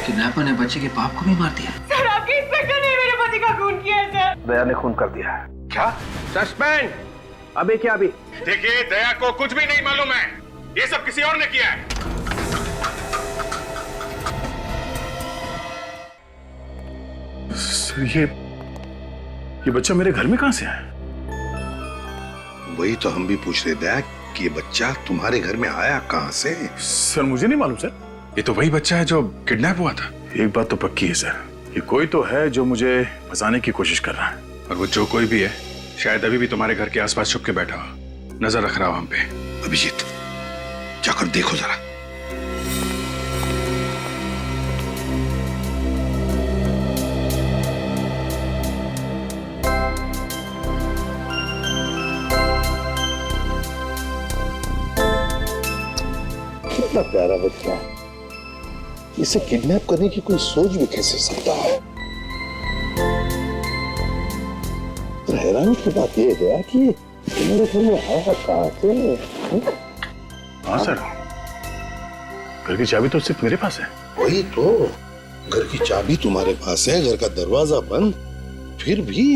Kidnapper ने बच्चे के बाप को भी मार दिया। सर, आपके इंस्पेक्टर ने मेरे पति का खून किया है सर। दया ने खून कर दिया है। क्या? सस्पेंड। अभी क्या अभी? देखिए, दया को कुछ भी नहीं मालूम है, ये सब किसी और ने किया है। सर ये बच्चा मेरे घर में कहां से आया? वही तो हम भी पूछ रहे थे कि ये बच्चा तुम्हारे घर में आया कहां से? सर मुझे नहीं मालूम सर। ये तो वही बच्चा है जो किडनैप हुआ था। एक बात तो पक्की है सर, ये कोई तो है जो मुझे फंसाने की कोशिश कर रहा है। और वो जो कोई भी है, शायद अभी भी तुम्हारे घर के आसपास छुप के बैठा हो, नजर रख रहा हो हम पे। अभिजीत, जाकर देखो जरा। कितना प्यारा बच्चा है, इसे किडनैप करने की कोई सोच भी कैसे सकता है? तो हैरानी की बात यह है कि मेरे घर में आया कहां से? हाँ सर, घर की चाबी तो सिर्फ मेरे पास है। वही तो, घर की चाबी तुम्हारे पास है, घर का दरवाजा बंद, फिर भी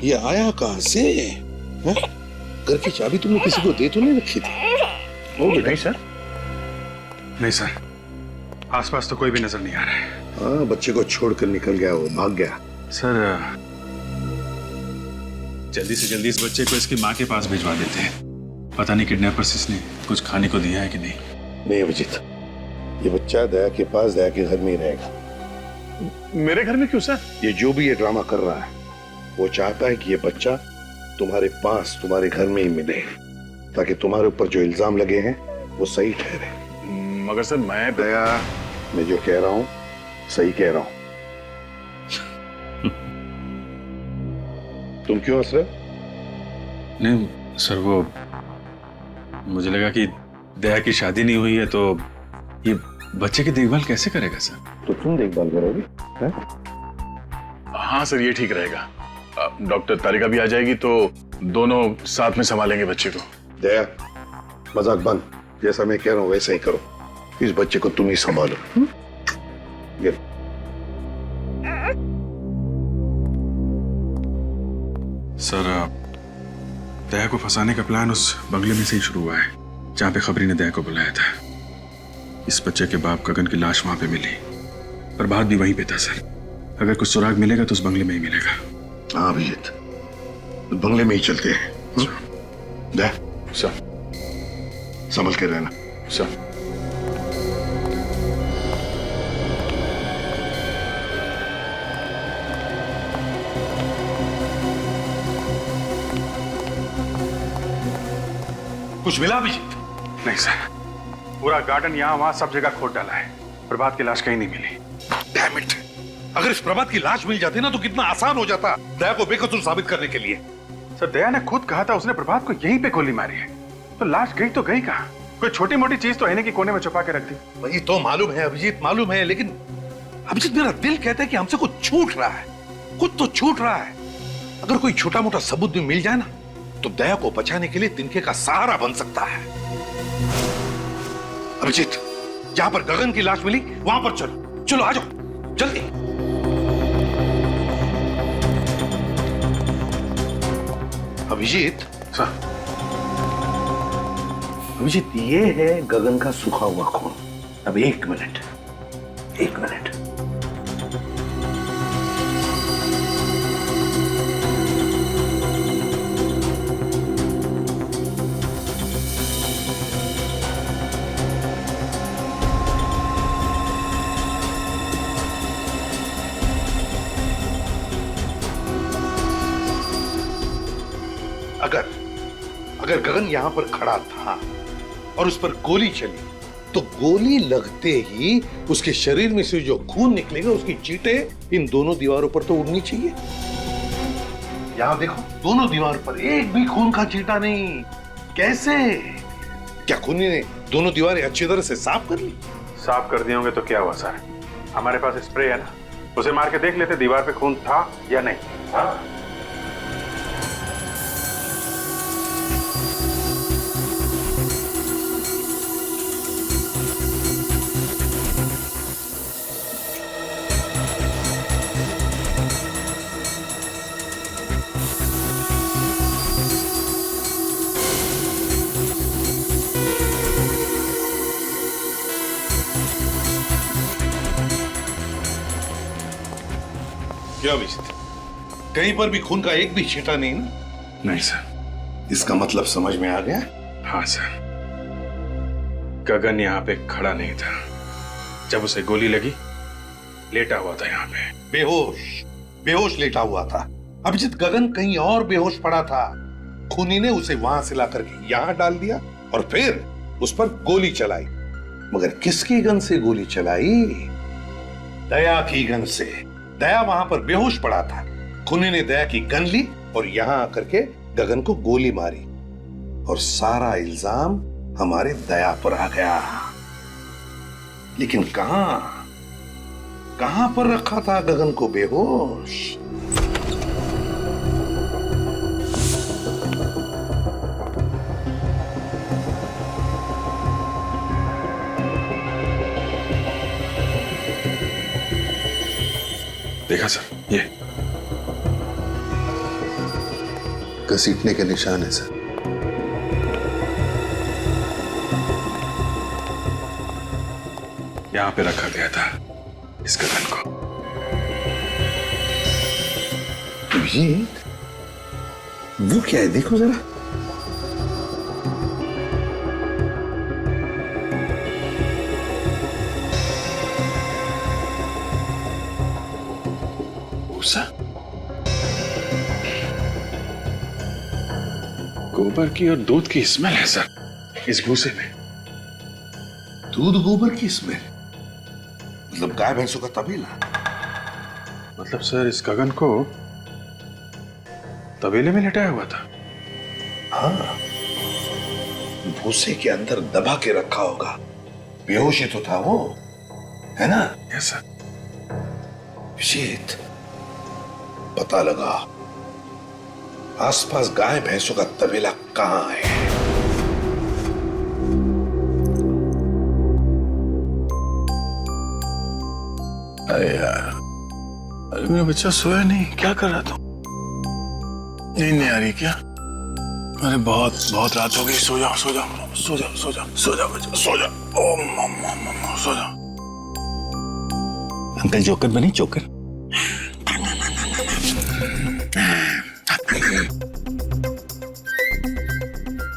ये आया कहां से? है? घर की चाबी तुमने किसी को दे तो नहीं रखी थी? वो भी नहीं सर। नहीं सर, आसपास तो कोई भी नजर नहीं आ रहा है। हाँ, बच्चे को छोड़कर निकल गया, वो भाग गया। सर, जल्दी से जल्दी इस बच्चे को इसकी माँ के पास भिजवा देते हैं। पता नहीं किडनैपर्स इसने कुछ खाने को दिया है कि नहीं। नहीं अभिजीत, ये बच्चा दया के पास, दया के घर में ही रहेगा। मेरे घर में क्यों सर? ये जो भी ये ड्रामा कर रहा है, वो चाहता है कि ये बच्चा तुम्हारे पास, तुम्हारे घर में ही मिले, ताकि तुम्हारे ऊपर जो इल्जाम लगे हैं वो सही ठहरे। मगर सर दया, मैं जो कह रहा हूं सही कह रहा हूं। तुम क्यों हंस रहे? नहीं सर, वो मुझे लगा कि दया की शादी नहीं हुई है तो ये बच्चे की देखभाल कैसे करेगा सर? तो तुम देखभाल करोगे? हाँ सर, ये ठीक रहेगा। डॉक्टर तारिका भी आ जाएगी तो दोनों साथ में संभालेंगे बच्चे को। दया, मजाक बंद, जैसा मैं कह रहा हूं वैसा ही करो। इस बच्चे को तुम ही संभालो। ये सर, दया को फंसाने का प्लान उस बंगले में से ही शुरू हुआ है जहां पे खबरी ने दया को बुलाया था। इस बच्चे के बाप गगन की लाश वहां पे मिली, पर बात भी वहीं पे था सर। अगर कुछ सुराग मिलेगा तो उस बंगले में ही मिलेगा। हाँ अभिजीत, बंगले में ही चलते हैं। दया, सर संभल के रहना। सर कुछ मिला अभिजीत? नहीं सर, पूरा गार्डन यहाँ वहां सब जगह खोद डाला है, प्रभात की लाश कहीं नहीं मिली। Damn it! अगर इस प्रभात की लाश मिल जाती ना तो कितना आसान हो जाता दया को बेकसूर साबित करने के लिए। सर, दया ने खुद कहा था उसने प्रभात को यहीं पे गोली मारी है, तो लाश गई तो गई कहाँ? कोई छोटी मोटी चीज तो आईने के कोने में छुपा के रख दी। वही तो मालूम है अभिजीत, मालूम है, लेकिन अभिजीत मेरा दिल कहता है कि हमसे कुछ छूट रहा है, कुछ तो छूट रहा है। अगर कोई छोटा मोटा सबूत भी मिल जाए ना तो दया को बचाने के लिए तिनके का सहारा बन सकता है। अभिजीत, जहां पर गगन की लाश मिली वहां पर चलो, चलो आ जाओ जल्दी। अभिजीत, अभिजीत, ये है गगन का सूखा हुआ खून। अब एक मिनट, एक मिनट। अगर गगन यहां पर खड़ा था और उस पर गोली चली तो गोली लगते ही उसके शरीर में से जो खून निकलेगा उसकी चींटें इन दोनों दीवारों पर तो उड़नी चाहिए। यहां देखो, दोनों दीवार पर एक भी खून का चींटा नहीं। कैसे? क्या खूनी ने दोनों दीवारें अच्छी तरह से साफ कर ली? साफ कर दिए होंगे तो क्या हुआ सर, हमारे पास स्प्रे है ना, उसे मार के देख लेते दीवार पे खून था या नहीं। हाँ? क्या अभिजीत, कहीं पर भी खून का एक भी छींटा नहीं ना? नहीं सर। इसका मतलब समझ में आ गया? हाँ सर, गगन यहाँ पे खड़ा नहीं था जब उसे गोली लगी, लेटा हुआ था यहाँ पे। बेहोश लेटा हुआ था। अभिजीत, गगन कहीं और बेहोश पड़ा था। खूनी ने उसे वहां से लाकर के यहाँ डाल दिया और फिर उस पर गोली चलाई। मगर किसकी गन से गोली चलाई? दया की गन से। दया वहां पर बेहोश पड़ा था। खूनी ने दया की गन ली और यहां आकर के गगन को गोली मारी और सारा इल्जाम हमारे दया पर आ गया। लेकिन कहां पर रखा था गगन को बेहोश? देखा सर, ये घसीटने के निशान है सर। यहां पे रखा गया था इस गगन को। अभिजीत, वो क्या है? देखो जरा। गोबर की और दूध की स्मेल है सर इस भूसे में। दूध गोबर की स्मेल? मतलब गाय भैंसों का तबेला? मतलब सर इस गगन को तबेले में लेटाया हुआ था। हाँ, भूसे के अंदर दबा के रखा होगा। बेहोश ही तो था वो, है ना? Yes sir. अभिजीत, पता लगा आसपास गाय भैंसों का तबेला कहां है। अरे यार, अरे मेरा बच्चा सोया नहीं, क्या कर रहा था? नींद नहीं आ रही क्या? अरे बहुत रात हो गई। सो जाओ सो जाओ सो जाओ सो जाओ सो जाओ बच्चा, सो जाओ। ओ मम्मा सो जाओ। अंकल जोकर बनी, जोकर।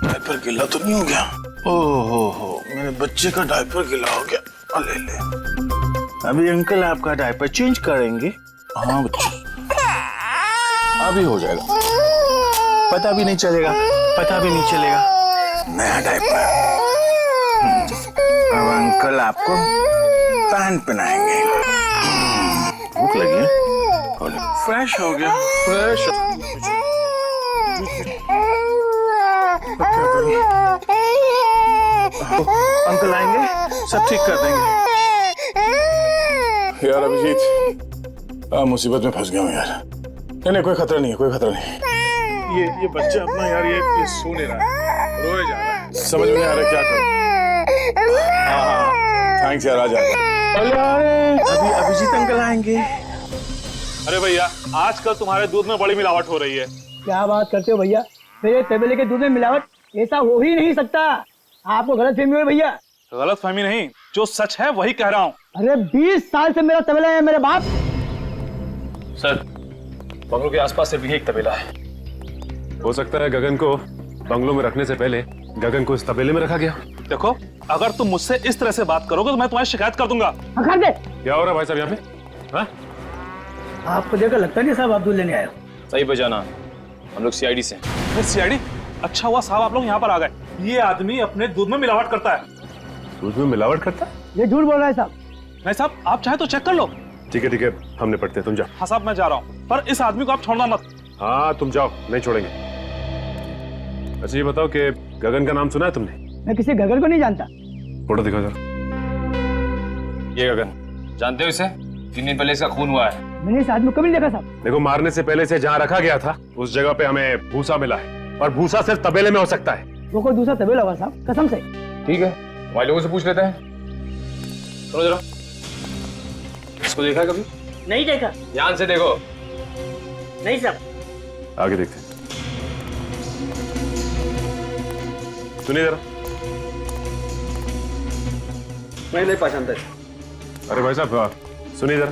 डायपर गीला तो नहीं हो गया? हो मेरे बच्चे का डायपर गीला हो गया। ले अभी अंकल आपका डायपर चेंज करेंगे। हाँ बच्चा, अभी हो जाएगा। पता भी नहीं चलेगा नया डायपर। अब अंकल आपको पैंट पहनाएंगे। भूख लगी है? फ्रेश हो गया, फ्रेश। अंकल आएंगे, सब ठीक कर देंगे। यार अभिजीत, मुसीबत में फंस गया हूँ यार। नहीं कोई खतरा नहीं है। ये बच्चा अपना यार ये सो नहीं रहा है, रोए जा रहा है। समझ में नहीं आ रहा क्या करूं। हाँ थैंक्स यार, आ जाएगा। अभी अभिजीत अंकल आएंगे। अरे भैया, आजकल तुम्हारे दूध में बड़ी मिलावट हो रही है। क्या बात करते हो भैया? मेरे तबेले के दूध में मिलावट? ऐसा हो ही नहीं सकता। आपको गलतफहमी हुई भैया। गलतफहमी नहीं, जो सच है वही कह रहा हूँ। अरे 20 साल से मेरा तबेला है मेरे बाप। सर, बंगलों के आसपास सिर्फ एक तबेला है। हो सकता है गगन को बंगलों में रखने से पहले गगन को इस तबेले में रखा गया। देखो, अगर तुम मुझसे इस तरह से बात करोगे तो मैं तुम्हारी शिकायत कर दूंगा। कर दे। क्या हो रहा है भाई साहब यहाँ पे? हाँ? आपको देखकर लगता नहीं साहब आप दूध लेने आए हो। सही बजाना, हम लोग सीआईडी से। फिर सीआईडी? अच्छा हुआ साहब आप लोग यहाँ पर आ गए। ये आदमी अपने दूध में मिलावट करता है। दूध में मिलावट करता है? ये झूठ बोल रहा है साहब। नहीं साहब, आप चाहे तो चेक कर लो। ठीक है, हम निपटते हैं, तुम जाओ। हाँ साहब, मैं जा रहा हूँ, पर इस आदमी को आप छोड़ना मत। हाँ तुम जाओ, नहीं छोड़ेंगे। अच्छा ये बताओ कि गगन का नाम सुना है तुमने? मैं किसी गगन को नहीं जानता। फोटो दिखाओ जरा। ये गगन, जानते हो इसे? 3 दिन पहले इसका खून हुआ है। मैंने इस आदमी को कभी नहीं देखा साहब। देखो, मारने से पहले से जहाँ रखा गया था उस जगह पे हमें भूसा मिला है, और भूसा सिर्फ तबेले में हो सकता है। वो कोई दूसरा तबेला होगा साहब, कसम से। ठीक है, हमारे लोगों से पूछ लेते हैं। सुनो जरा, इसको देखा है कभी? नहीं देखा। ध्यान से देखो। नहीं साहब। आगे देखते हैं। सुनिए जरा। मैं नहीं पहचानता। अरे भाई साहब सुनिए जरा।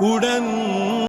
उड़न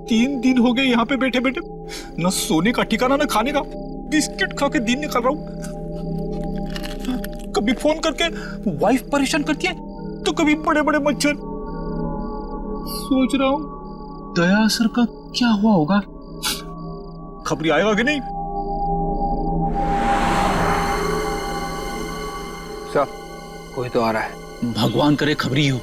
तीन दिन हो गए यहाँ पे बैठे बैठे, न सोने का ठिकाना न खाने का। बिस्किट खा के दिन निकाल रहा हूँ। कभी फोन करके वाइफ परेशान करती है तो कभी बड़े बड़े मच्छर। सोच रहा हूँ दया सर का क्या हुआ होगा, खबरी आएगा कि नहीं। सर कोई तो आ रहा है। भगवान करे खबरी हो।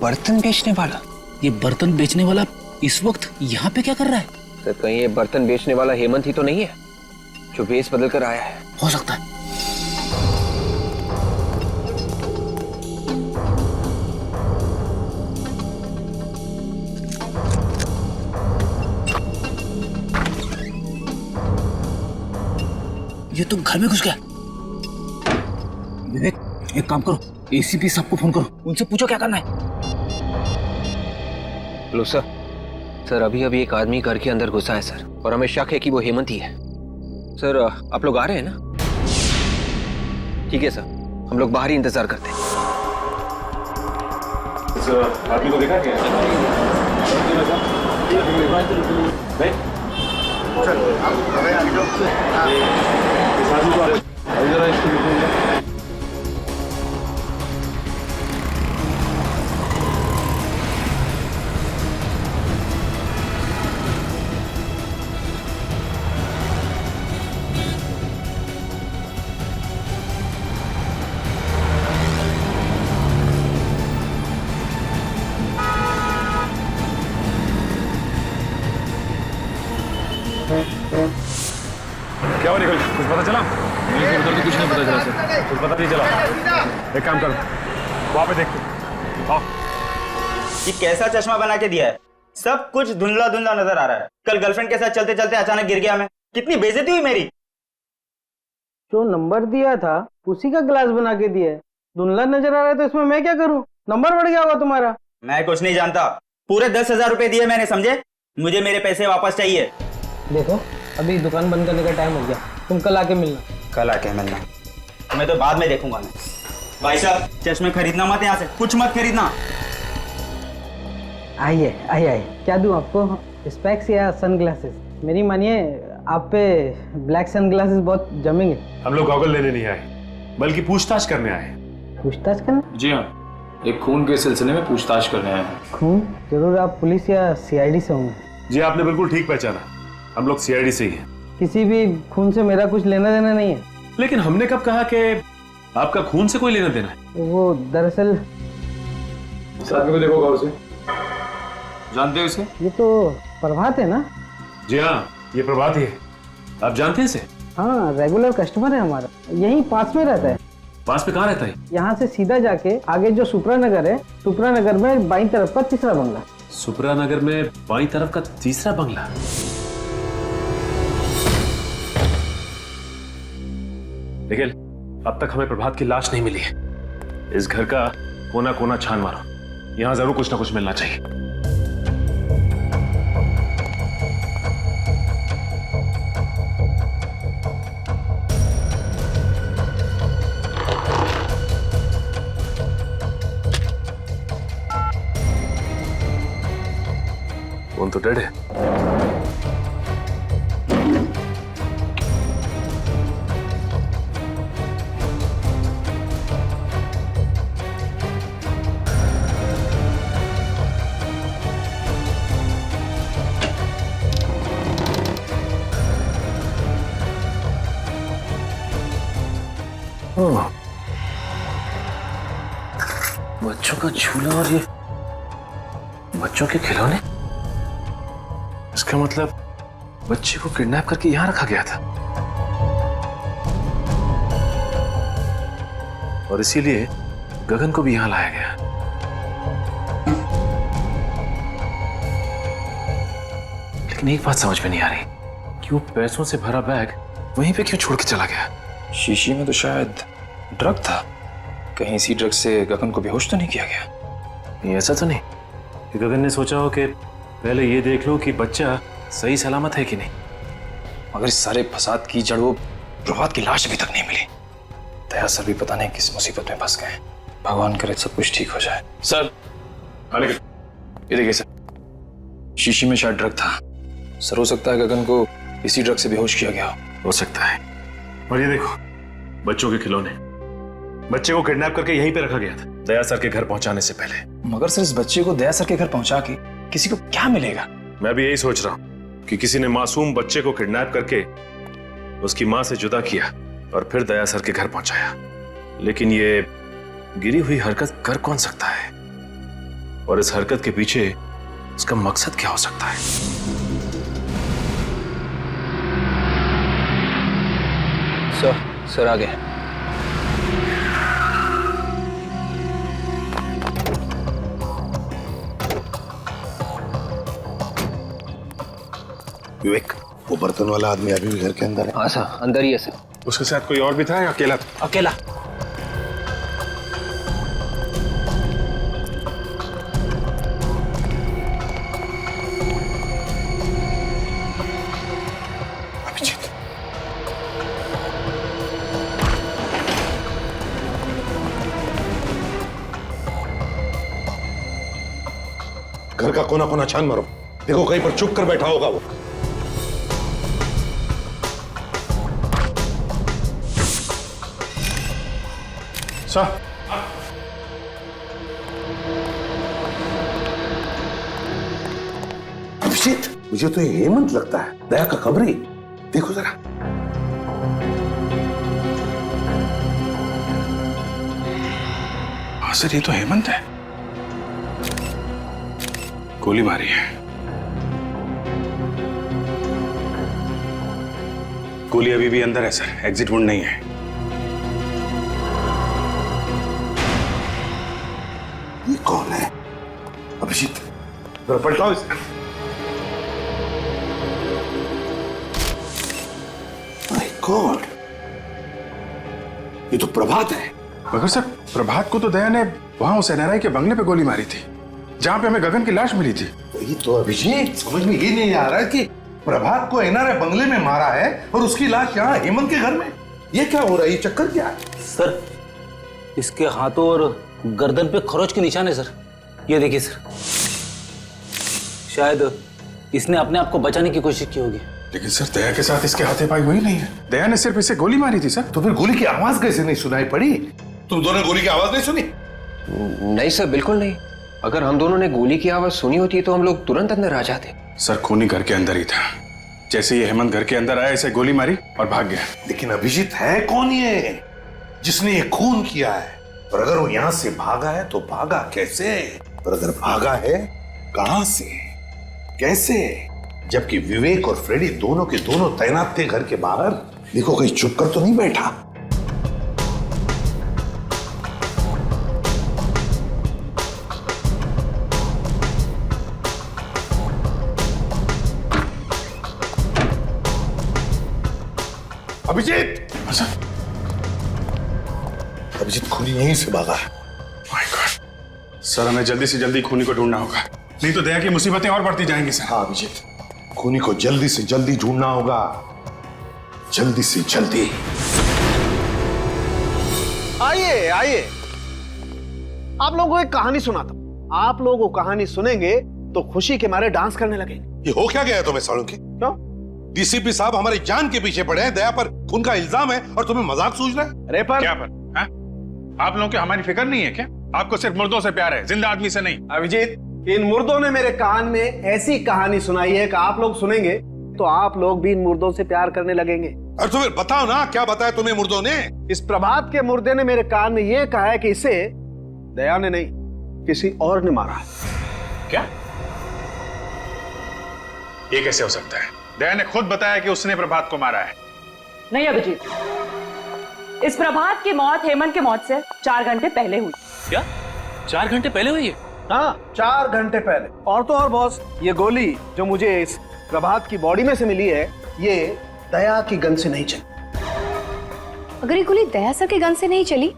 बर्तन बेचने वाला? ये बर्तन बेचने वाला इस वक्त यहाँ पे क्या कर रहा है? सर कहीं ये बर्तन बेचने वाला हेमंत ही तो नहीं है जो भेष बदल कर आया है? हो सकता है। ये तुम घर में घुस गया। विवेक एक काम करो, एसीपी साहब को फोन करो, उनसे पूछो क्या करना है। लो सर, सर अभी अभी एक आदमी घर के अंदर घुसा है सर, और हमें शक है कि वो हेमंत ही है। सर आप लोग आ रहे हैं ना? ठीक है सर, हम लोग बाहर ही इंतजार करते हैं। सर आदमी को देखा क्या? क्या हुआ निकल, कुछ पता चला? उधर तो कुछ नहीं पता चला सर। कुछ पता नहीं चला। एक काम करो, वहां पे देखो। आओ। ये कैसा चश्मा बना के दिया है? सब कुछ धुंधला धुंधला नजर आ रहा है। कल गर्लफ्रेंड के साथ चलते चलते अचानक गिर गया मैं, कितनी बेइज्जती हुई मेरी। जो नंबर दिया था उसी का ग्लास बना के दिया है, धुंधला नजर आ रहा है तो इसमें मैं क्या करूं? नंबर बढ़ गया होगा तुम्हारा। मैं कुछ नहीं जानता, पूरे 10,000 रुपए दिए मैंने, समझे? मुझे मेरे पैसे वापस चाहिए। देखो अभी दुकान बंद करने का टाइम हो गया, तुम कल आके मिलना। कल आके मिलना? मैं तो बाद में देखूंगा। मैं भाई साहब चश्मे खरीदना मत, यहाँ से कुछ मत खरीदना। आइए आइए आइए, क्या दूं आपको? स्पेक्स या सनग्लासेस? मेरी मानिए आप पे ब्लैक सनग्लासेस बहुत जमेंगे। हम लोग गॉगल लेने नहीं आए, बल्कि पूछताछ करने आए। पूछताछ करना? जी हाँ, एक खून के सिलसिले में पूछताछ करने आए हैं। खून? जरूर आप पुलिस या सीआईडी से होंगे। जी आपने बिल्कुल ठीक पहचाना, हम लोग सीआईडी से ही हैं। किसी भी खून से मेरा कुछ लेना देना नहीं है। लेकिन हमने कब कहा कि आपका खून से कोई लेना देना है? वो दरअसल इस आदमी को देखो गौर से, जानते हो इसे? ये तो प्रभात है ना? जी हाँ, ये प्रभात ही है। आप जानते हैं इसे? हाँ, रेगुलर कस्टमर है हमारा, यहीं पास में रहता है। पास में कहाँ रहता है? यहाँ से सीधा जाके आगे जो सुप्रा नगर है, सुप्रा नगर में बाईं तरफ का तीसरा बंगला। सुप्रा नगर में बाईं तरफ का तीसरा बंगला? लेकिन अब तक हमें प्रभात की लाश नहीं मिली है। इस घर का कोना कोना छान मारो, यहां जरूर कुछ ना कुछ मिलना चाहिए। फोन तो डेड है। बच्चों का झूला और ये बच्चों के खिलौने, इसका मतलब बच्चे को किडनैप करके यहां रखा गया था और इसीलिए गगन को भी यहां लाया गया। लेकिन एक बात समझ में नहीं आ रही कि वो पैसों से भरा बैग वहीं पे क्यों छोड़ के चला गया। शीशी में तो शायद ड्रग था, कहीं इसी ड्रग से गगन को बेहोश तो नहीं किया गया। ये ऐसा तो नहीं कि गगन ने सोचा हो कि पहले ये देख लो कि बच्चा सही सलामत है कि नहीं। मगर इस सारे फसाद की जड़ वो प्रभात की लाश अभी तक नहीं मिली। दया सर भी पता नहीं किस मुसीबत में फंस गए। भगवान करे सब कुछ ठीक हो जाए। सर ये देखिए सर, शीशी में शायद ड्रग था। सर हो सकता है गगन को इसी ड्रग से बेहोश किया गया हो सकता है। और ये देखो बच्चों के खिलौने, बच्चे को किडनैप करके यहीं पे रखा गया था दया सर के घर पहुंचाने से पहले। मगर सर इस बच्चे को दया सर के घर पहुंचा के किसी को क्या मिलेगा? मैं भी यही सोच रहा हूं कि किसी ने मासूम बच्चे को किडनैप करके उसकी मां से जुदा किया और फिर दया सर के घर पहुंचाया। लेकिन ये गिरी हुई हरकत कर कौन सकता है और इस हरकत के पीछे उसका मकसद क्या हो सकता है? सर आ गए। विवेक, वो बर्तन वाला आदमी अभी भी घर के अंदर है? हाँ सर, अंदर ही है सर। उसके साथ कोई और भी था या अकेला था? अकेला। अभिजीत, घर का कोना कोना छान मारो, देखो कहीं पर चुप कर बैठा होगा वो। सर, अभिजीत, मुझे तो ये हेमंत लगता है, दया का खबरी। देखो जरा। हाँ सर, ये तो हेमंत है। गोली मारी है। गोली अभी भी अंदर है सर, एग्जिट वुंड नहीं है। ये कौन है? अभिजीत, जरा पलटाओ इसे। माय गॉड, ये तो प्रभात है। मगर सर, प्रभात को तो दया ने वहां उस एनआरआई के बंगले पे गोली मारी थी जहां पे हमें गगन की लाश मिली थी। ये तो अभिजीत, समझ में ये नहीं आ रहा है कि प्रभात को एनआरआई बंगले में मारा है और उसकी लाश यहाँ हेमंत के घर में। ये क्या हो रहा है? ये चक्कर क्या है? सर, इसके हाथों और गर्दन पे खरोच के निशान है सर। ये देखिए सर, शायद इसने अपने आप को बचाने की कोशिश की होगी। लेकिन सर, दया के साथ इसके हाथापाई हुई नहीं है। दया ने सिर्फ इसे गोली मारी थी सर। तो फिर गोली की आवाज कैसे नहीं सुनाई पड़ी? तुम दोनों गोली की आवाज नहीं सुनी? नहीं सर, बिल्कुल नहीं। अगर हम दोनों ने गोली की आवाज सुनी होती तो हम लोग तुरंत अंदर आ जाते। सर, खूनी घर के अंदर ही था। जैसे ये हेमंत घर के अंदर आया, इसे गोली मारी और भाग गया। लेकिन अभिजीत, है कौन ये जिसने ये खून किया है? और अगर वो यहां से भागा है तो भागा कैसे? और अगर भागा है, कहां से, कैसे? जबकि विवेक और फ्रेडी दोनों के दोनों तैनात थे घर के बाहर। देखो कहीं चुप कर तो नहीं बैठा। अभिजीत, अभिजीत खूनी यहीं से भागा है। माय गॉड सर, हमें जल्दी से जल्दी खूनी को ढूंढना होगा, नहीं तो दया की मुसीबतें और बढ़ती जाएंगी सर। हाँ अभिजीत, खूनी को जल्दी से जल्दी ढूंढना होगा, जल्दी से जल्दी। आइए आइए, आप लोगों को एक कहानी सुनाता हूं। आप लोग वो कहानी सुनेंगे तो खुशी के मारे डांस करने लगेंगे। ये हो क्या गया तुम्हें सालों की? क्यों? डीसीपी साहब हमारी जान के पीछे पड़े हैं, दया पर खून का इल्जाम है और तुम्हें मजाक सूझ रहा है? अरे पर क्या पर? हाँ? आप लोगों की हमारी फिक्र नहीं है क्या? आपको सिर्फ मुर्दों से प्यार है, जिंदा आदमी से नहीं। अभिजीत, इन मुर्दों ने मेरे कान में ऐसी कहानी सुनाई है कि आप लोग सुनेंगे तो आप लोग भी इन मुर्दों से प्यार करने लगेंगे। और तुम्हें बताओ ना, क्या बताया तुम्हें मुर्दों ने? इस प्रभात के मुर्दे ने मेरे कान में यह कहा है कि इसे दया ने नहीं, किसी और ने मारा है। क्या? ये कैसे हो सकता है? दया ने खुद बताया कि उसने प्रभात को मारा है। नहीं अभिजीत, इस प्रभात की मौत हेमंत की मौत से 4 घंटे पहले हुई। क्या 4 घंटे पहले हुई है? हाँ, 4 घंटे पहले। और तो और बॉस, ये गोली जो मुझे इस प्रभात की बॉडी में से मिली है, ये दया की गन से नहीं चली। अगर ये गोली दया सर के गन से नहीं चली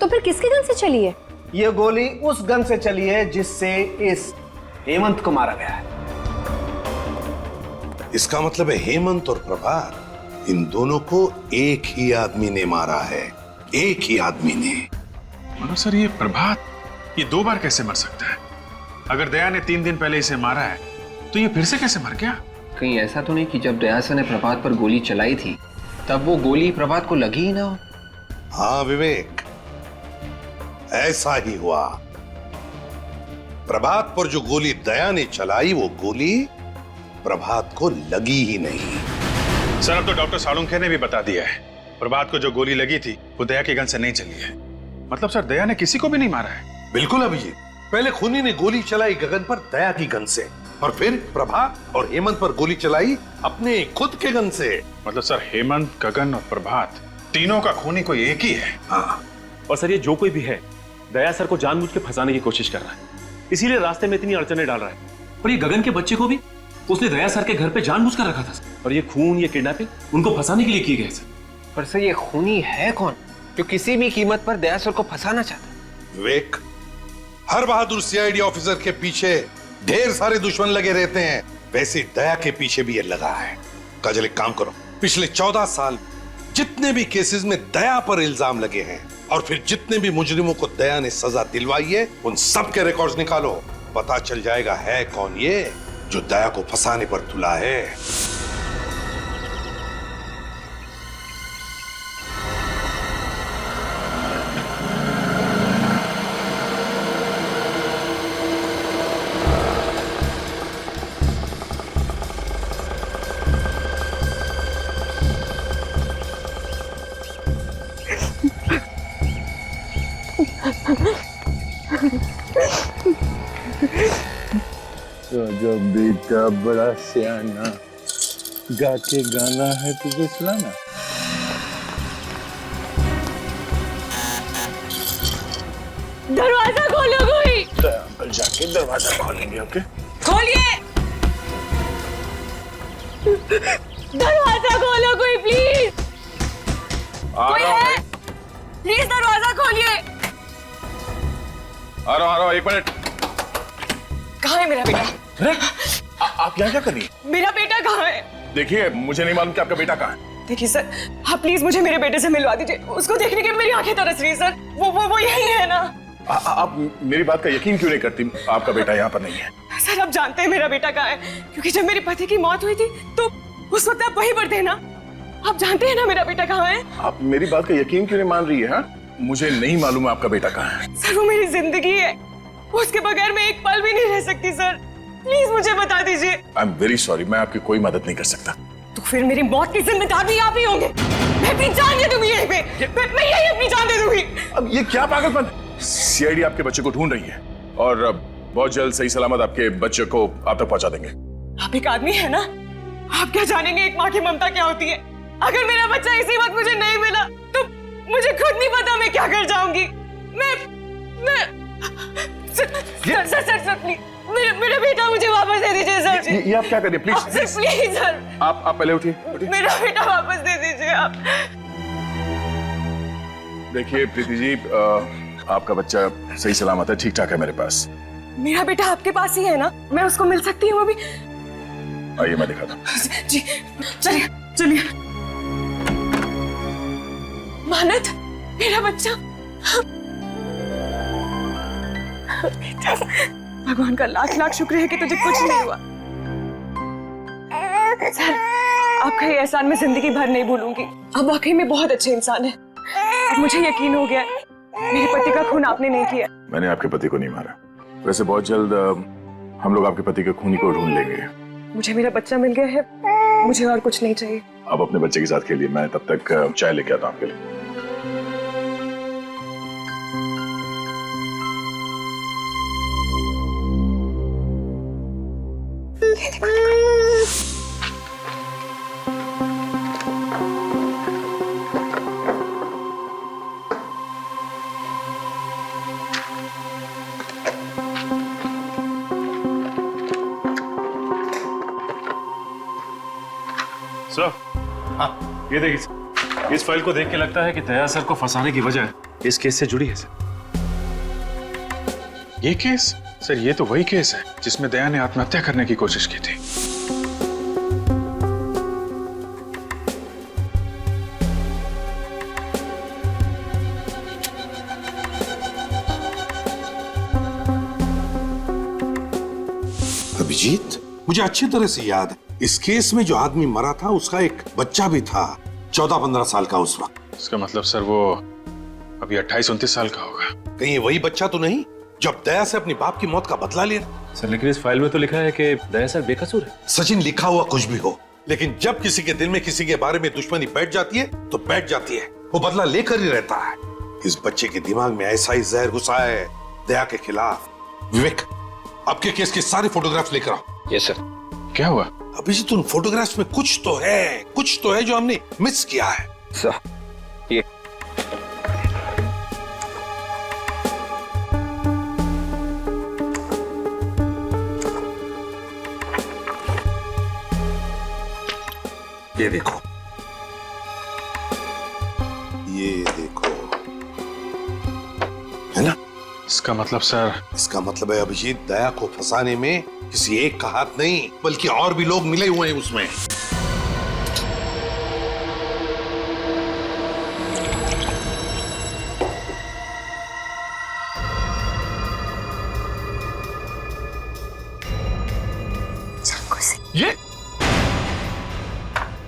तो फिर किसके गन से चली है? ये गोली उस गन से चली है जिससे इस हेमंत को मारा गया है। इसका मतलब है हेमंत और प्रभात, इन दोनों को एक ही आदमी ने मारा है, एक ही आदमी ने। मगर सर, ये प्रभात ये 2 बार कैसे मर सकता है? अगर दया ने 3 दिन पहले इसे मारा है तो ये फिर से कैसे मर गया? कहीं ऐसा तो नहीं कि जब दया सर ने प्रभात पर गोली चलाई थी तब वो गोली प्रभात को लगी ही ना हो? हाँ विवेक, ऐसा ही हुआ। प्रभात पर जो गोली दया ने चलाई, वो गोली प्रभात को लगी ही नहीं। सर, अब तो डॉक्टर सालुंखे ने भी बता दिया है, प्रभात को जो गोली लगी थी वो दया की गन से नहीं चली है। मतलब सर, दया ने किसी को भी नहीं मारा है। बिल्कुल अभिजीत, पहले खूनी ने गोली चलाई गगन पर दया की गन से, और फिर प्रभात और हेमंत पर गोली चलाई अपने खुद के गन से। मतलब सर, हेमंत, गगन और प्रभात तीनों का खूनी कोई एक ही है। हाँ, और सर, ये जो कोई भी है दया सर को जानबूझ के फंसाने की कोशिश कर रहा है, इसीलिए रास्ते में इतनी अड़चने डाल रहा है। और ये गगन के बच्चे को भी उसने दया सर के घर पे जानबूझ कर रखा था सर। और ये खून, ये किडनैपिंग उनको फंसाने के लिए की गई सर। पर सर, ये खूनी है कौन जो किसी भी कीमत पर दया सर को फंसाना चाहता है? विवेक, हर बहादुर सीआईडी ऑफिसर के पीछे ढेर सारे दुश्मन लगे रहते हैं, वैसे दया के पीछे भी ये लगा है। काजल, एक काम करो, पिछले 14 साल जितने भी केसेस में दया पर इल्जाम लगे हैं और फिर जितने भी मुजरिमों को दया ने सजा दिलवाई है, उन सब के रिकॉर्ड्स निकालो। पता चल जाएगा है कौन ये जो दया को फंसाने पर तुला है। तो जब बेटा बड़ा सियाना, गा के गाना है तुझे सुनाना। दरवाजा खोलो कोई। अंकल जाके दरवाजा खोलेंगे। ओके, खोलिए, दरवाजा खोलो कोई प्लीज। कोई है? प्लीज दरवाजा खोलिए। आ रहा हूं, 1 मिनट। कहाँ है मेरा बेटा? आप यहाँ क्या कर रही है? मेरा बेटा कहाँ है? देखिए, मुझे नहीं मालूम कि आपका बेटा कहाँ है। देखिए सर, आप प्लीज मुझे मेरे बेटे से मिलवा दीजिए। उसको देखने के मेरी आंखें तरस रही है सर। वो यही है ना? आप मेरी बात का यकीन क्यों नहीं करती? आपका बेटा यहाँ पर नहीं है। सर, आप जानते हैं मेरा बेटा कहाँ है, क्योंकि जब मेरे पति की मौत हुई थी तो उस वक्त आप वहीं पर थे ना। आप जानते हैं ना मेरा बेटा कहाँ है? आप मेरी बात का यकीन क्यों नहीं मान रही है? हाँ, मुझे नहीं मालूम आपका बेटा कहाँ है। सर, वो मेरी जिंदगी है, उसके बगैर मैं एक पल भी नहीं रह सकती सर। प्लीज मुझे बता दीजिए। आई एम वेरी सॉरी, मैं आपकी कोई मदद नहीं कर सकता। तो फिर मेरी मौत की जिम्मेदार भी आप ही होंगे। मैं अपनी जान दे दूंगी यहीं पे, मैं यही अपनी जान दे दूंगी। अब ये क्या पागलपन? सीआईडी आपके बच्चे को ढूंढ रही है और बहुत जल्द सही सलामत आपके बच्चे को आप तक पहुंचा देंगे। आप एक आदमी है ना, आप क्या जानेंगे एक माँ की ममता क्या होती है। अगर मेरा बच्चा इसी वक्त मुझे नहीं मिला तो मुझे खुद नहीं पता मैं क्या कर जाऊंगी। मैं सर प्लीज मेरा बेटा मुझे वापस दे दीजिए सर जी। ये आप क्या करिए प्लीज प्लीज सर। आप पहले उठिए। मेरा बेटा वापस दे दीजिए आप। देखिए प्रीति जी, आपका बच्चा सही सलामत है, ठीक ठाक है मेरे पास। मेरा बेटा आपके पास ही है ना? मैं उसको मिल सकती हूँ अभी? आइए मैं दिखाता हूँ। जी चलिए चलिए। मानत, मेरा बच्चा। बेटा, भगवान का लाख लाख शुक्र है कि तुझे कुछ नहीं हुआ। सर, आपका ये एहसान मैं जिंदगी भर नहीं भूलूंगी। आप वाकई में बहुत अच्छे इंसान हैं। अब मुझे यकीन हो गया है, मेरे पति का खून आपने नहीं किया। मैंने आपके पति को नहीं मारा। वैसे बहुत जल्द हम लोग आपके पति के खूनी को ढूंढ लेंगे। मुझे मेरा बच्चा मिल गया है, मुझे और कुछ नहीं चाहिए। आप अपने बच्चे के साथ खेलिए, मैं तब तक चाय लेके आता हूँ आपके लिए। सर, हाँ, ये देखिए, इस फाइल को देख के लगता है कि दया सर को फंसाने की वजह इस केस से जुड़ी है सर। ये केस? सर ये तो वही केस है जिसमें दया ने आत्महत्या करने की कोशिश की थी। अभिजीत, मुझे अच्छी तरह से याद है, इस केस में जो आदमी मरा था उसका एक बच्चा भी था, 14-15 साल का उस वक्त। इसका मतलब सर वो अभी 28-29 साल का होगा। कहीं ये वही बच्चा तो नहीं जब दया से अपनी बाप की मौत का बदला लिया? सर लेकिन इस फाइल में तो लिखा है कि दया सर बेकसूर है। सचिन, लिखा हुआ कुछ भी हो, लेकिन जब किसी के दिल में किसी के बारे में दुश्मनी बैठ जाती है तो बैठ जाती है, वो बदला लेकर ही रहता है। इस बच्चे के दिमाग में ऐसा ही जहर घुसा है दया के खिलाफ। विवेक, आपके केस के सारे फोटोग्राफ्स लेकर आओ। Yes sir. क्या हुआ? अभिजीत, उन फोटोग्राफ्स में कुछ तो है जो हमने मिस किया है। सर, ये देखो, ये देखो, है ना? इसका मतलब सर? इसका मतलब है अभिजीत, दया को फंसाने में किसी एक का हाथ नहीं बल्कि और भी लोग मिले हुए हैं उसमें।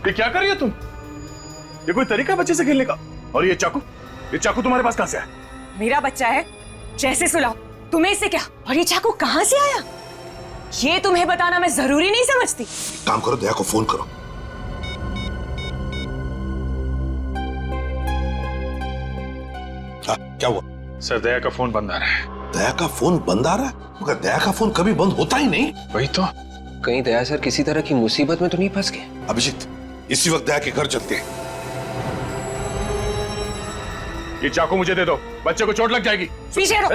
ये क्या कर रही हो तुम? ये कोई तरीका बच्चे से खेलने का? और ये चाकू तुम्हारे पास कहां से आया? मेरा बच्चा है, जैसे सुलाओ। तुम्हें इससे क्या? और ये चाकू कहां से आया? ये तुम्हें बताना मैं जरूरी नहीं समझती। काम करो, दया को फोन करो। क्या हुआ? सर दया का फोन बंद आ रहा है। दया का फोन बंद आ रहा है? मगर दया का फोन कभी बंद होता ही नहीं। वही तो। कहीं दया सर किसी तरह की मुसीबत में तो नहीं फंस गए? अभिजीत, इसी वक्त दया के घर चलते हैं। ये चाकू मुझे दे दो, बच्चे को चोट लग जाएगी। पीछे रहो।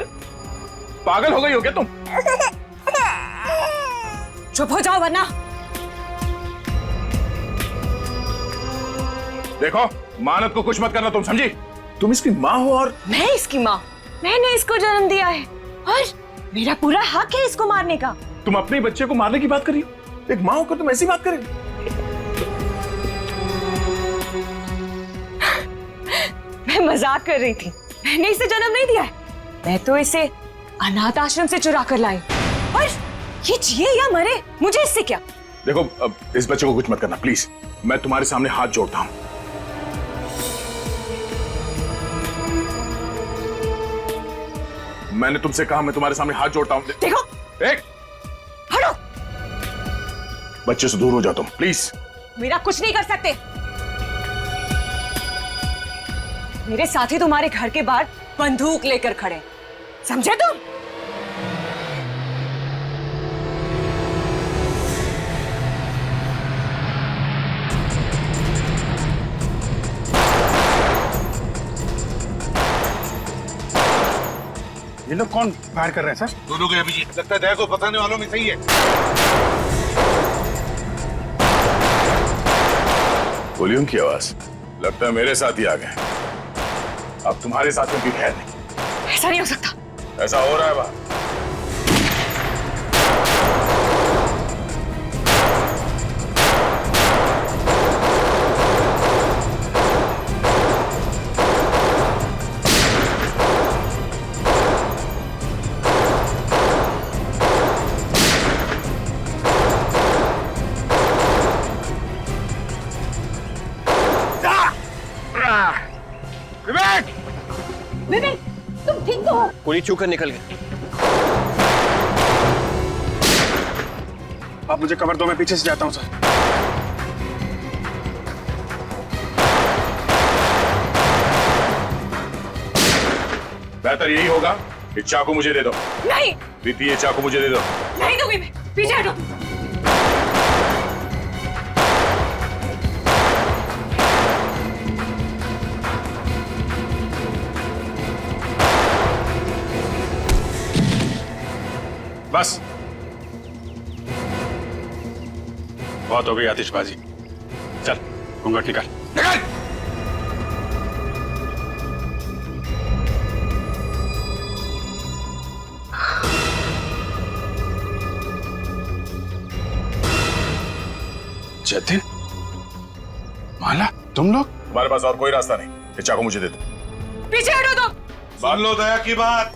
पागल हो गई हो क्या तुम? चुप हो जाओ वरना। देखो, मानत को कुछ मत करना, तुम समझी? तुम इसकी माँ हो और मैं इसकी माँ। मैंने इसको जन्म दिया है और मेरा पूरा हक है इसको मारने का। तुम अपने बच्चे को मारने की बात कर रही हो? एक माँ होकर तुम ऐसी बात करेगी? मैं मजाक कर रही थी। मैंने इसे जन्म नहीं दिया है, मैं तो इसे अनाथ आश्रम से चुरा कर लाई। और ये जिए या मरे, मुझे इससे क्या? देखो, अब इस बच्चे को कुछ मत करना प्लीज। मैं तुम्हारे सामने हाथ जोड़ता हूं। मैंने तुमसे कहा, मैं तुम्हारे सामने हाथ जोड़ता हूं। देखो, एक हटो। बच्चे से दूर हो जाओ तुम प्लीज। मेरा कुछ नहीं कर सकते। मेरे साथी तुम्हारे घर के बाहर बंदूक लेकर खड़े, समझे तुम? ये लोग कौन फायर कर रहे हैं सर? दोनों गए अभिजीत, लगता है दया को फंसाने वालों में सही है। गोलियों की आवाज, लगता है मेरे साथ ही आ गए। अब तुम्हारे साथ में भी खैर नहीं। ऐसा नहीं हो सकता। ऐसा हो रहा है बात। विवेक! विवेक, तुम ठीक तो हो? गोली चूक कर निकल गई। आप मुझे कवर दो, मैं पीछे से जाता हूं सर। बेहतर यही होगा कि चाकू मुझे दे दो। नहीं। प्रीति, ये चाकू मुझे दे दो। नहीं दूंगी मैं, पीछे हटो। बस बहुत हो गई आतिशबाजी। चल घूंघट निकाल। निकाल! जतिन, माला, तुम लोग? हमारे पास और कोई रास्ता नहीं। ये चाकू मुझे दे दो। पीछे हटो तुम। सुन लो दया की बात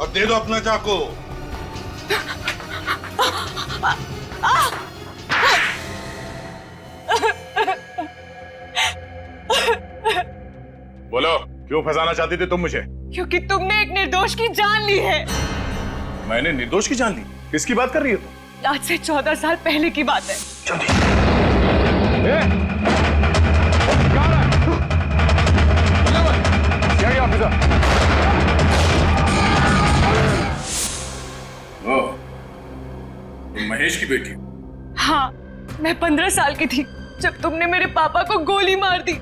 और दे दो अपना चाकू। बोलो, क्यों फंसाना चाहती थी तुम मुझे? क्योंकि तुमने एक निर्दोष की जान ली है। मैंने निर्दोष की जान ली? किसकी बात कर रही हो तुम? आज से 14 साल पहले की बात है। तुम महेश की बेटी? हाँ, मैं 15 साल की थी जब तुमने मेरे पापा को गोली मार दी।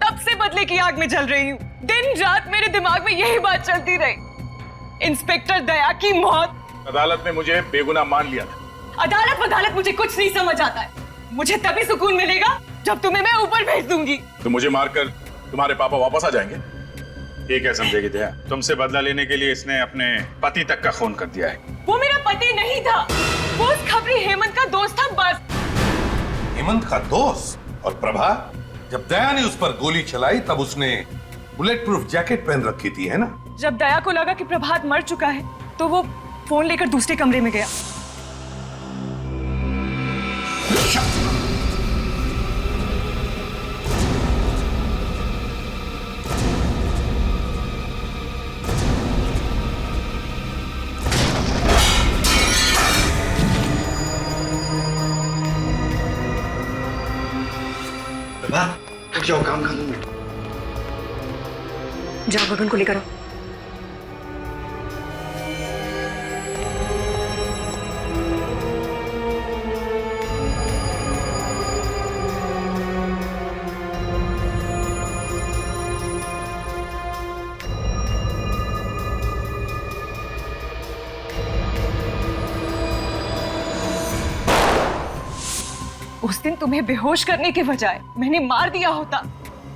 तब से बदले की आग में जल रही हूँ। दिन रात मेरे दिमाग में यही बात चलती रही। इंस्पेक्टर दया की मौत। अदालत ने मुझे बेगुनाह मान लिया था। अदालत मुझे कुछ नहीं समझ आता है। मुझे तभी सुकून मिलेगा जब तुम्हें मैं ऊपर भेज दूंगी। तो मुझे मारकर तुम्हारे पापा वापस आ जाएंगे? ये क्या समझेगी दया? तुमसे बदला लेने के लिए इसने अपने पति तक का खून कर दिया है। वो मेरा पति नहीं था, वो उस खबरी हेमंत का दोस्त था बस। हेमंत का दोस्त? और प्रभा, जब दया ने उस पर गोली चलाई तब उसने बुलेट प्रूफ जैकेट पहन रखी थी, है ना? जब दया को लगा कि प्रभात मर चुका है तो वो फोन लेकर दूसरे कमरे में गया। तो जाओ, काम कर लूंगा। जाओ गगन को लेकर आओ। उस दिन तुम्हें बेहोश करने के बजाय मैंने मार दिया होता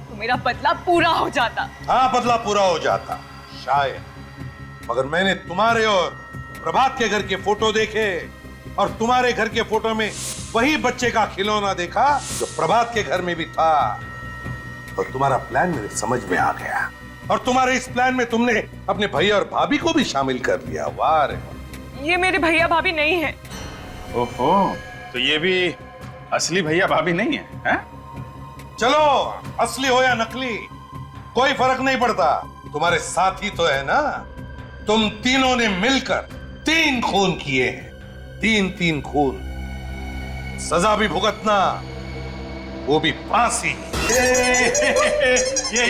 तो मेरा बदला पूरा हो जाता। हाँ, बदला पूरा हो जाता शायद, मगर मैंने तुम्हारे और प्रभात के घर के फोटो देखे और तुम्हारे घर के फोटो में वही बच्चे का खिलौना देखा जो प्रभात के घर में भी था। और तुम्हारा प्लान मेरे समझ में आ गया और तुम्हारे इस प्लान में तुमने अपने भैया और भाभी को भी शामिल कर लिया। वाह रे! ये मेरे भैया भाभी नहीं है। ओहो, तो ये भी असली भैया भाभी नहीं है, हैं? चलो, असली हो या नकली कोई फर्क नहीं पड़ता, तुम्हारे साथी तो है ना। तुम तीनों ने मिलकर 3 खून किए हैं, 3 खून। सजा भी भुगतना, वो भी फांसी। ये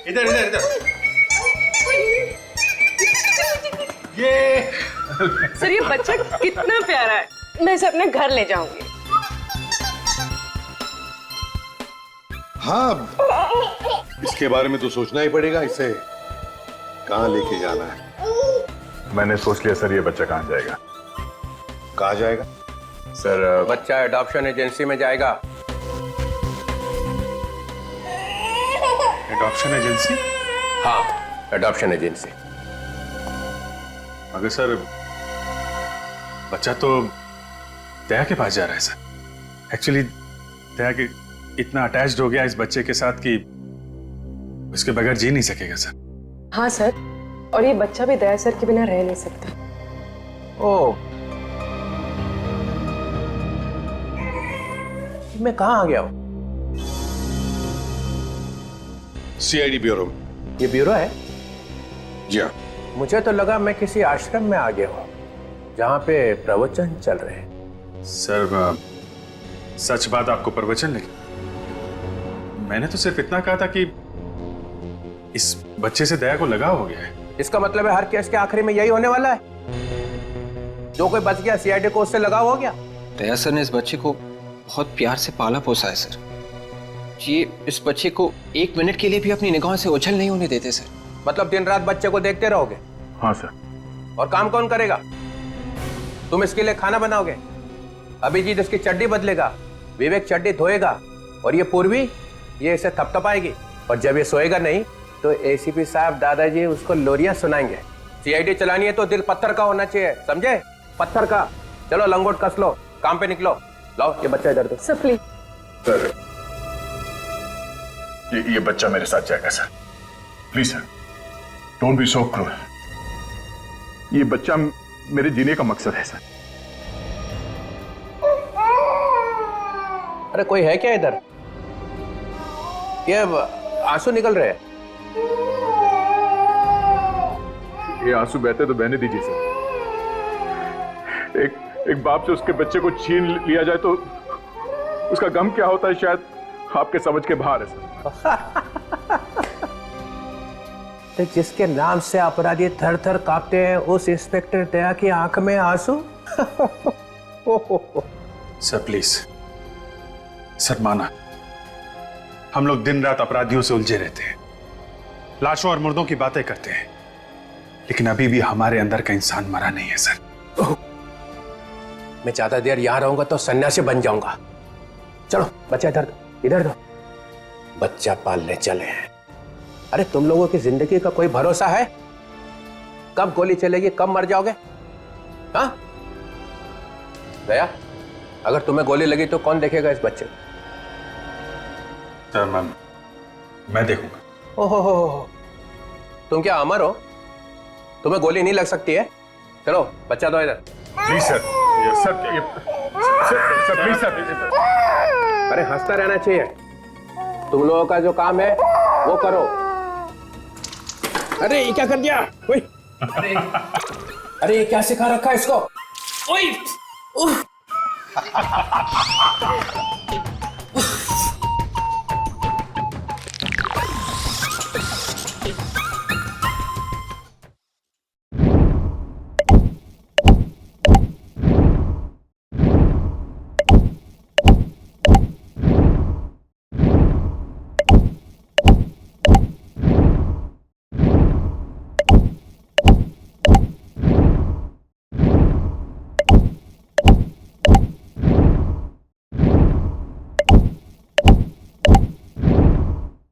इधर इधर इधर। ये सर, ये बच्चा कितना प्यारा है, मैं इसे अपने घर ले जाऊंगी। हाँ, इसके बारे में तो सोचना ही पड़ेगा, इसे कहाँ लेके जाना है। मैंने सोच लिया सर, ये बच्चा कहाँ जाएगा? कहाँ जाएगा? सर, बच्चा एडॉप्शन एजेंसी में जाएगा। Adoption agency? हाँ, एडॉप्शन एजेंसी। मगर सर बच्चा तो दया के पास जा रहा है सर। एक्चुअली दया के इतना अटैच्ड हो गया इस बच्चे के साथ कि उसके बगैर जी नहीं सकेगा सर। हाँ सर, और ये बच्चा भी दया सर के बिना रह नहीं सकता। ओ, मैं कहाँ आ गया हूँ? सीआईडी ब्यूरो में। ये ब्यूरो है? जी हाँ। मुझे तो लगा मैं किसी आश्रम में आ गया हूँ जहाँ पे प्रवचन चल रहे हैं। सर सच बात आपको प्रवचन लगी? मैंने तो सिर्फ इतना कहा था कि इस बच्चे से दया को लगाव हो गया है। इसका मतलब है हर केस के आखिरी में यही होने वाला है? जो कोई बच गया सीआईडी को उससे लगाव हो गया? दया सर ने इस बच्चे को बहुत प्यार से पाला पोसा है सर। ये इस बच्चे को 1 मिनट के लिए भी अपनी निगाहों से ओझल नहीं होने देते सर। मतलब दिन रात बच्चे को देखते रहोगे? हाँ सर। और काम कौन करेगा? तुम इसके लिए खाना बनाओगे, अभिजीत इसकी चड्डी बदलेगा, विवेक चड्डी धोएगा, और ये पूर्वी ये इसे थपथपाएगी, और जब ये सोएगा नहीं तो एसीपी साहब दादाजी उसको लोरियां सुनाएंगे। सीआईडी चलानी है तो दिल पत्थर का होना चाहिए, समझे? पत्थर का। चलो लंगोट कस लो, काम पे निकलो। लाओ ये बच्चा इधर दो। Sir please. सर ये बच्चा मेरे साथ जाएगा sir. Please sir, don't be so cruel. ये बच्चा मेरे जीने का मकसद है सर। अरे कोई है क्या इधर? ये आंसू निकल रहे हैं। ये आंसू बहते तो बहने दीजिए सर। एक बाप से उसके बच्चे को छीन लिया जाए तो उसका गम क्या होता है शायद आपके समझ के बाहर है सर। तो जिसके नाम से अपराधी थर थर कांपते हैं उस इंस्पेक्टर दया की आंख में आंसू? सर प्लीज सर, माना हम लोग दिन रात अपराधियों से उलझे रहते हैं, लाशों और मुर्दों की बातें करते हैं, लेकिन अभी भी हमारे अंदर का इंसान मरा नहीं है सर। मैं ज्यादा देर यहां रहूंगा तो सन्यासी बन जाऊंगा। चलो बच्चा इधर दो, इधर दो। बच्चा पालने चले हैं। अरे तुम लोगों की जिंदगी का कोई भरोसा है? कब गोली चलेगी, कब मर जाओगे? हाँ दया, अगर तुम्हें गोली लगी तो कौन देखेगा इस बच्चे को? सर मैं देखूंगा। ओहो, तुम क्या अमर हो? तुम्हें गोली नहीं लग सकती है? चलो बच्चा दो इधर। Please sir, sir please sir. अरे हंसता रहना चाहिए। तुम लोगों का जो काम है वो करो। अरे ये क्या कर दिया? ओए, अरे ये क्या सिखा रखा है इसको? ओए,